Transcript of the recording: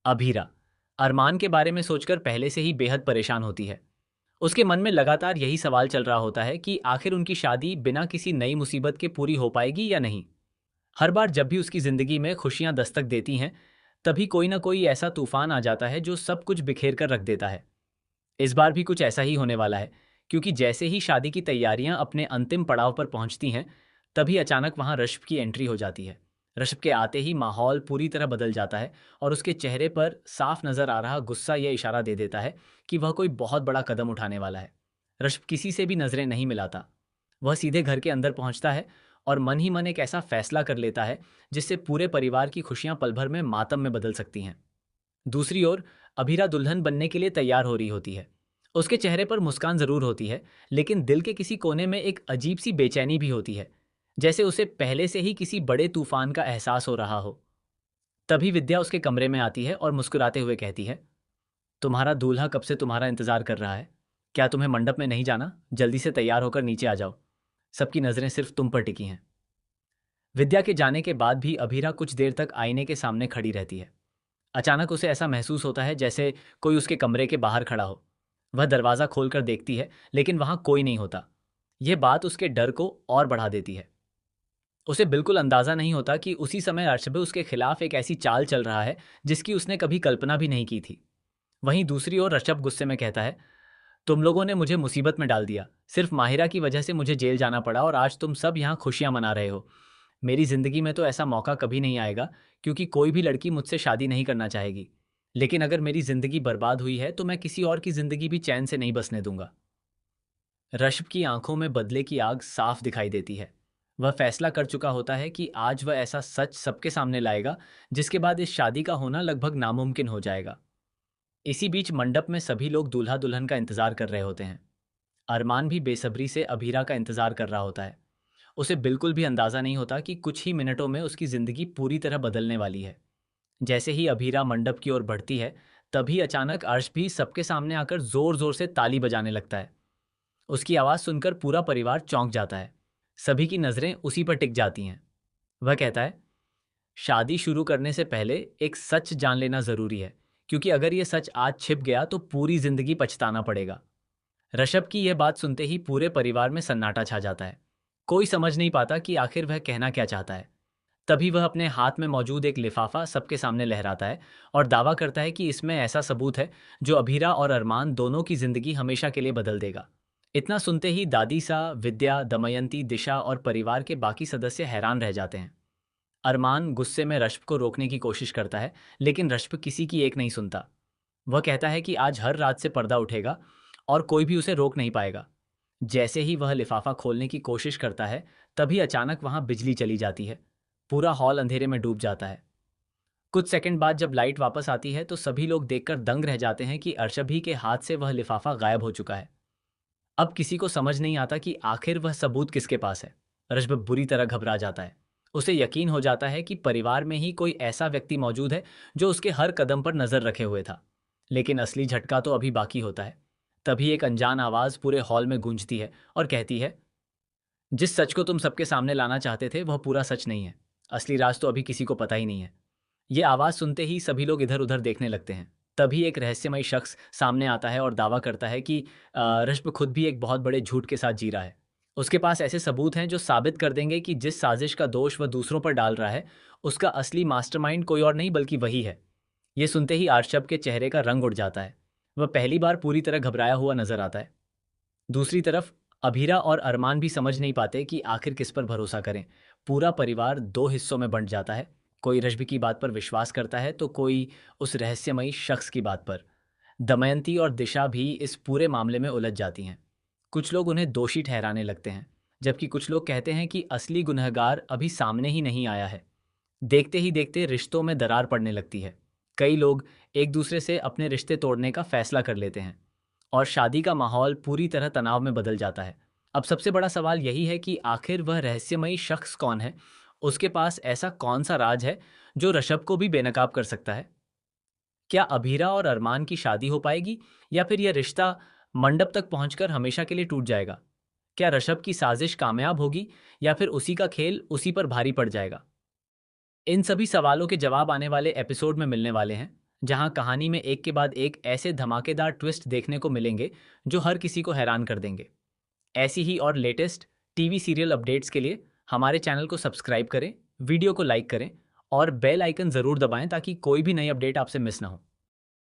अभीरा अरमान के बारे में सोचकर पहले से ही बेहद परेशान होती है। उसके मन में लगातार यही सवाल चल रहा होता है कि आखिर उनकी शादी बिना किसी नई मुसीबत के पूरी हो पाएगी या नहीं। हर बार जब भी उसकी जिंदगी में खुशियां दस्तक देती हैं, तभी कोई ना कोई ऐसा तूफान आ जाता है जो सब कुछ बिखेर कर रख देता है। इस बार भी कुछ ऐसा ही होने वाला है, क्योंकि जैसे ही शादी की तैयारियां अपने अंतिम पड़ाव पर पहुंचती हैं, तभी अचानक वहां ऋषभ की एंट्री हो जाती है। ऋषभ के आते ही माहौल पूरी तरह बदल जाता है और उसके चेहरे पर साफ नजर आ रहा गुस्सा यह इशारा दे देता है कि वह कोई बहुत बड़ा कदम उठाने वाला है। ऋषभ किसी से भी नजरें नहीं मिलाता। वह सीधे घर के अंदर पहुंचता है और मन ही मन एक ऐसा फैसला कर लेता है जिससे पूरे परिवार की खुशियां पल भर में मातम में बदल सकती हैं। दूसरी ओर अभीरा दुल्हन बनने के लिए तैयार हो रही होती है। उसके चेहरे पर मुस्कान जरूर होती है, लेकिन दिल के किसी कोने में एक अजीब सी बेचैनी भी होती है, जैसे उसे पहले से ही किसी बड़े तूफान का एहसास हो रहा हो। तभी विद्या उसके कमरे में आती है और मुस्कुराते हुए कहती है, तुम्हारा दूल्हा कब से तुम्हारा इंतजार कर रहा है। क्या तुम्हें मंडप में नहीं जाना? जल्दी से तैयार होकर नीचे आ जाओ। सबकी नजरें सिर्फ तुम पर टिकी हैं। विद्या के जाने के बाद भी अभीरा कुछ देर तक आईने के सामने खड़ी रहती है। अचानक उसे ऐसा महसूस होता है जैसे कोई उसके कमरे के बाहर खड़ा हो। वह दरवाज़ा खोलकर देखती है, लेकिन वहां कोई नहीं होता। यह बात उसके डर को और बढ़ा देती है। उसे बिल्कुल अंदाजा नहीं होता कि उसी समय अर्शब उसके खिलाफ एक ऐसी चाल चल रहा है जिसकी उसने कभी कल्पना भी नहीं की थी। वहीं दूसरी ओर ऋषभ गुस्से में कहता है, तुम लोगों ने मुझे मुसीबत में डाल दिया। सिर्फ माहिरा की वजह से मुझे जेल जाना पड़ा और आज तुम सब यहाँ खुशियां मना रहे हो। मेरी जिंदगी में तो ऐसा मौका कभी नहीं आएगा, क्योंकि कोई भी लड़की मुझसे शादी नहीं करना चाहेगी। लेकिन अगर मेरी जिंदगी बर्बाद हुई है तो मैं किसी और की जिंदगी भी चैन से नहीं बसने दूंगा। ऋषभ की आंखों में बदले की आग साफ दिखाई देती है। वह फैसला कर चुका होता है कि आज वह ऐसा सच सबके सामने लाएगा जिसके बाद इस शादी का होना लगभग नामुमकिन हो जाएगा। इसी बीच मंडप में सभी लोग दूल्हा दुल्हन का इंतजार कर रहे होते हैं। अरमान भी बेसब्री से अभीरा का इंतजार कर रहा होता है। उसे बिल्कुल भी अंदाजा नहीं होता कि कुछ ही मिनटों में उसकी जिंदगी पूरी तरह बदलने वाली है। जैसे ही अभीरा मंडप की ओर बढ़ती है, तभी अचानक अर्श भी सबके सामने आकर जोर जोर से ताली बजाने लगता है। उसकी आवाज सुनकर पूरा परिवार चौंक जाता है। सभी की नजरें उसी पर टिक जाती हैं। वह कहता है, शादी शुरू करने से पहले एक सच जान लेना जरूरी है, क्योंकि अगर यह सच आज छिप गया तो पूरी जिंदगी पछताना पड़ेगा। ऋषभ की यह बात सुनते ही पूरे परिवार में सन्नाटा छा जाता है। कोई समझ नहीं पाता कि आखिर वह कहना क्या चाहता है। तभी वह अपने हाथ में मौजूद एक लिफाफा सबके सामने लहराता है और दावा करता है कि इसमें ऐसा सबूत है जो अभीरा और अरमान दोनों की जिंदगी हमेशा के लिए बदल देगा। इतना सुनते ही दादी सा, विद्या, दमयंती, दिशा और परिवार के बाकी सदस्य हैरान रह जाते हैं। अरमान गुस्से में ऋषभ को रोकने की कोशिश करता है, लेकिन ऋषभ किसी की एक नहीं सुनता। वह कहता है कि आज हर रात से पर्दा उठेगा और कोई भी उसे रोक नहीं पाएगा। जैसे ही वह लिफाफा खोलने की कोशिश करता है, तभी अचानक वहां बिजली चली जाती है। पूरा हॉल अंधेरे में डूब जाता है। कुछ सेकंड बाद जब लाइट वापस आती है तो सभी लोग देखकर दंग रह जाते हैं कि अर्शब ही के हाथ से वह लिफाफा गायब हो चुका है। अब किसी को समझ नहीं आता कि आखिर वह सबूत किसके पास है। ऋषभ बुरी तरह घबरा जाता है। उसे यकीन हो जाता है कि परिवार में ही कोई ऐसा व्यक्ति मौजूद है जो उसके हर कदम पर नजर रखे हुए था। लेकिन असली झटका तो अभी बाकी होता है। तभी एक अनजान आवाज पूरे हॉल में गूंजती है और कहती है, जिस सच को तुम सबके सामने लाना चाहते थे वह पूरा सच नहीं है। असली राज तो अभी किसी को पता ही नहीं है। ये आवाज सुनते ही सभी लोग इधर उधर देखने लगते हैं। तभी एक रहस्यमयी शख्स सामने आता है और दावा करता है कि ऋषभ खुद भी एक बहुत बड़े झूठ के साथ जी रहा है। उसके पास ऐसे सबूत हैं जो साबित कर देंगे कि जिस साजिश का दोष वह दूसरों पर डाल रहा है, उसका असली मास्टरमाइंड कोई और नहीं बल्कि वही है। ये सुनते ही आर्शब के चेहरे का रंग उड़ जाता है। वह पहली बार पूरी तरह घबराया हुआ नजर आता है। दूसरी तरफ अभीरा और अरमान भी समझ नहीं पाते कि आखिर किस पर भरोसा करें। पूरा परिवार दो हिस्सों में बंट जाता है। कोई रश्मि की बात पर विश्वास करता है तो कोई उस रहस्यमयी शख्स की बात पर। दमयंती और दिशा भी इस पूरे मामले में उलझ जाती हैं। कुछ लोग उन्हें दोषी ठहराने लगते हैं, जबकि कुछ लोग कहते हैं कि असली गुनहगार अभी सामने ही नहीं आया है। देखते ही देखते रिश्तों में दरार पड़ने लगती है। कई लोग एक दूसरे से अपने रिश्ते तोड़ने का फैसला कर लेते हैं और शादी का माहौल पूरी तरह तनाव में बदल जाता है। अब सबसे बड़ा सवाल यही है कि आखिर वह रहस्यमयी शख्स कौन है। उसके पास ऐसा कौन सा राज है जो ऋषभ को भी बेनकाब कर सकता है। क्या अभीरा और अरमान की शादी हो पाएगी, या फिर यह रिश्ता मंडप तक पहुंचकर हमेशा के लिए टूट जाएगा। क्या ऋषभ की साजिश कामयाब होगी, या फिर उसी का खेल उसी पर भारी पड़ जाएगा। इन सभी सवालों के जवाब आने वाले एपिसोड में मिलने वाले हैं। जहां कहानी में एक के बाद एक ऐसे धमाकेदार ट्विस्ट देखने को मिलेंगे जो हर किसी को हैरान कर देंगे। ऐसी ही और लेटेस्ट टीवी सीरियल अपडेट्स के लिए हमारे चैनल को सब्सक्राइब करें, वीडियो को लाइक करें और बेल आइकन ज़रूर दबाएं ताकि कोई भी नई अपडेट आपसे मिस ना हो।